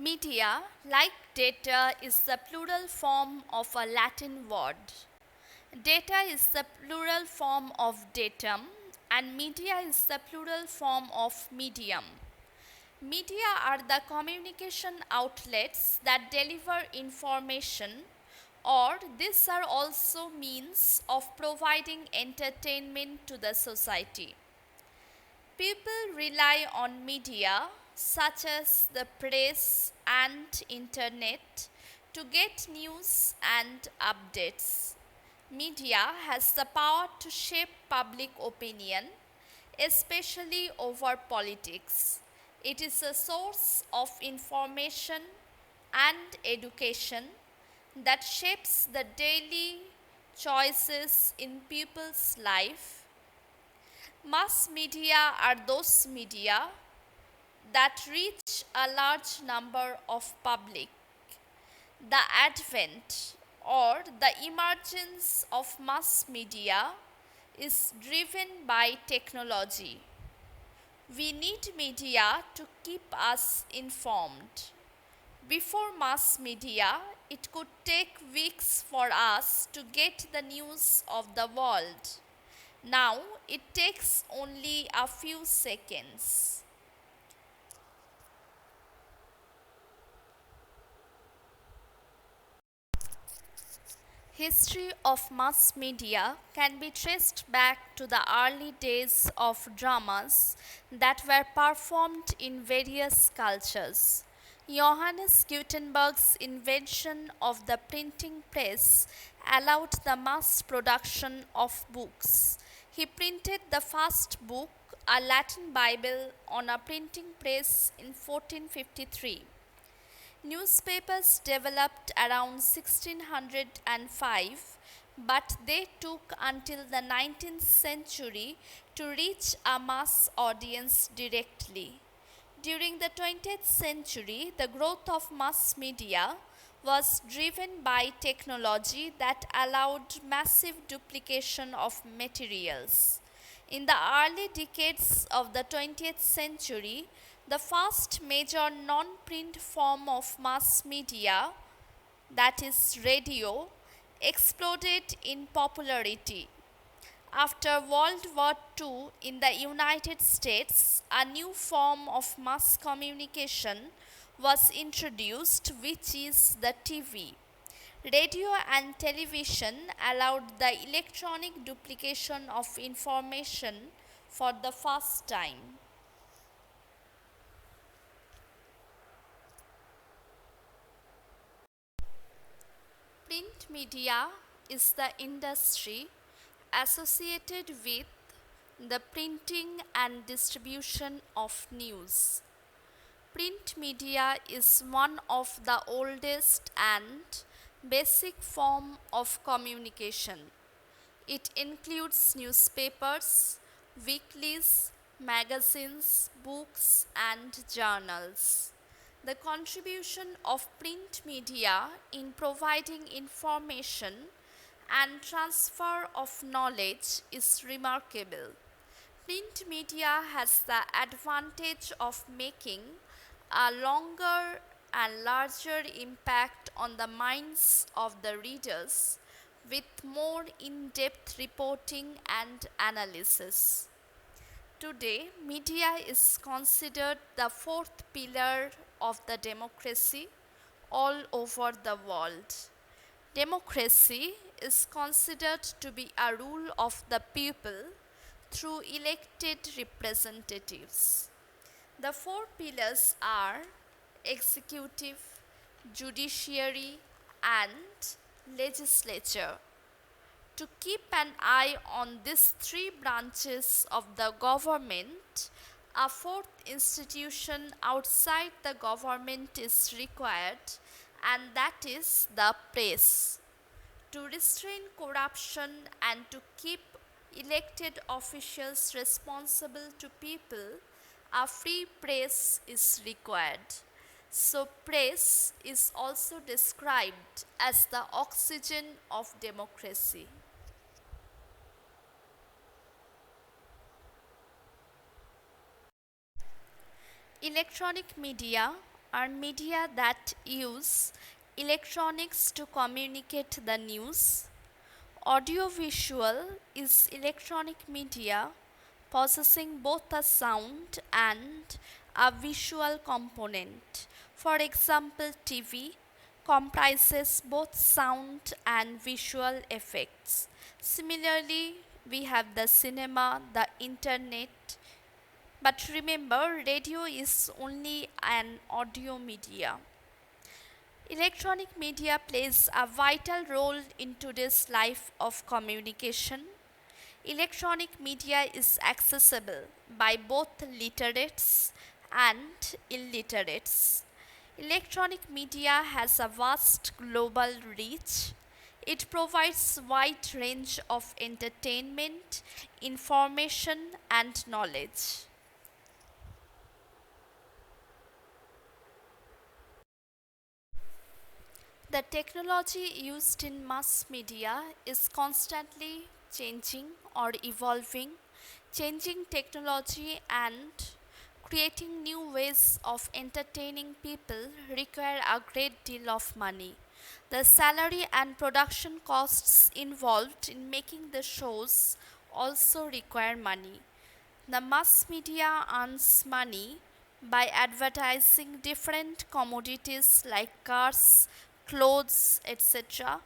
Media, like data, is the plural form of a Latin word. Data is the plural form of datum, and media is the plural form of medium. Media are the communication outlets that deliver information, or these are also means of providing entertainment to the society. People rely on media such as the press and internet to get news and updates. Media has the power to shape public opinion, especially over politics. It is a source of information and education that shapes the daily choices in people's life. Mass media are those media that reach a large number of public. The advent or the emergence of mass media is driven by technology. We need media to keep us informed. Before mass media, it could take weeks for us to get the news of the world. Now it takes only a few seconds. History of mass media can be traced back to the early days of dramas that were performed in various cultures. Johannes Gutenberg's invention of the printing press allowed the mass production of books. He printed the first book, a Latin Bible, on a printing press in 1453. Newspapers developed around 1605, but they took until the 19th century to reach a mass audience directly. During the 20th century, the growth of mass media was driven by technology that allowed massive duplication of materials. In the early decades of the 20th century, the first major non print form of mass media, that is radio, exploded in popularity. After World War II in the United States, a new form of mass communication was introduced, which is the TV. Radio and television allowed the electronic duplication of information for the first time. Print media is the industry associated with the printing and distribution of news. Print media is one of the oldest and basic form of communication. It includes newspapers, weeklies, magazines, books, and journals. The contribution of print media in providing information and transfer of knowledge is remarkable. Print media has the advantage of making a longer and larger impact on the minds of the readers with more in depth reporting and analysis. Today, media is considered the fourth pillar of the democracy all over the world. Democracy is considered to be a rule of the people through elected representatives. The four pillars are executive, judiciary, and legislature. To keep an eye on these three branches of the government, a fourth institution outside the government is required, and that is the press. To restrain corruption and to keep elected officials responsible to people, a free press is required. So, press is also described as the oxygen of democracy. Electronic media are media that use electronics to communicate the news. Audiovisual is electronic media possessing both a sound and a visual component. For example, TV comprises both sound and visual effects. Similarly, we have the cinema, the internet, but remember, radio is only an audio media. Electronic media plays a vital role in today's life of communication. Electronic media is accessible by both literates and illiterates. Electronic media has a vast global reach. It provides wide range of entertainment, information and knowledge. The technology used in mass media is constantly changing or evolving. Changing technology and creating new ways of entertaining people require a great deal of money. The salary and production costs involved in making the shows also require money. The mass media earns money by advertising different commodities like cars, clothes, etc.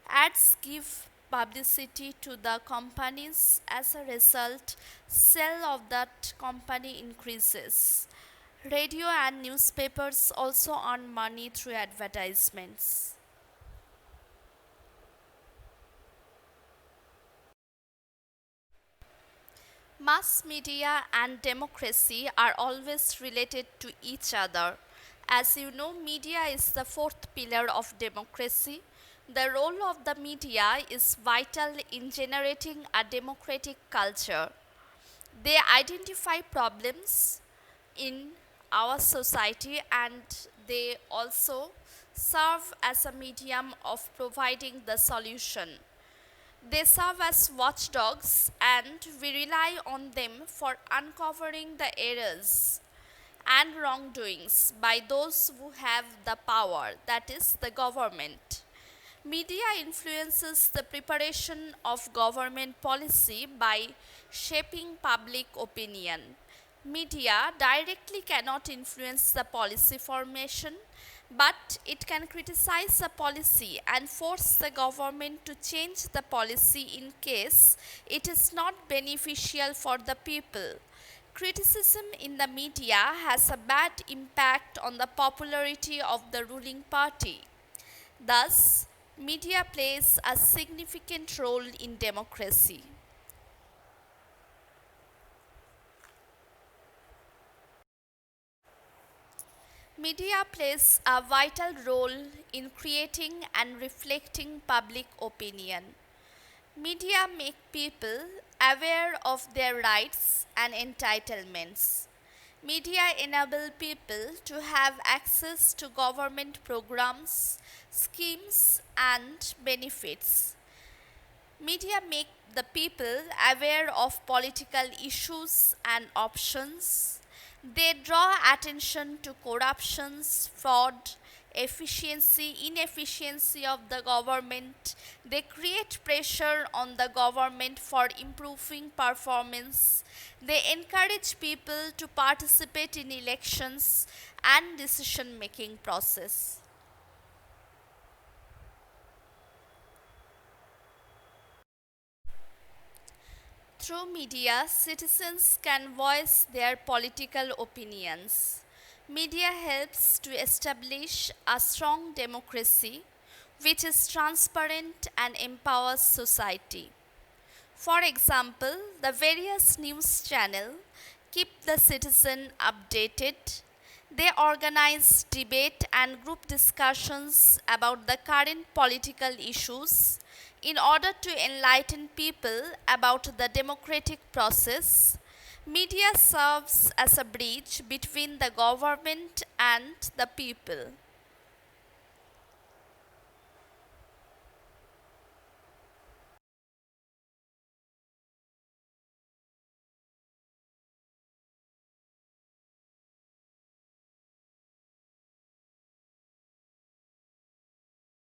Ads give publicity to the companies. As a result, sale of that company increases. Radio and newspapers also earn money through advertisements. Mass media and democracy are always related to each other. As you know, media is the fourth pillar of democracy. The role of the media is vital in generating a democratic culture. They identify problems in our society and they also serve as a medium of providing the solution. They serve as watchdogs, and we rely on them for uncovering the errors and wrongdoings by those who have the power, that is, the government. Media influences the preparation of government policy by shaping public opinion. Media directly cannot influence the policy formation, but it can criticize a policy and force the government to change the policy in case it is not beneficial for the people. Criticism in the media has a bad impact on the popularity of the ruling party. Thus, media plays a significant role in democracy. Media plays a vital role in creating and reflecting public opinion. Media make people aware of their rights and entitlements. Media enable people to have access to government programs, schemes and benefits. Media make the people aware of political issues and options. They draw attention to corruptions, fraud, inefficiency of the government. They create pressure on the government for improving performance. They encourage people to participate in elections and decision making process. Through media, citizens can voice their political opinions. Media helps to establish a strong democracy which is transparent and empowers society. For example, the various news channels keep the citizen updated. They organize debate and group discussions about the current political issues in order to enlighten people about the democratic process. Media serves as a bridge between the government and the people.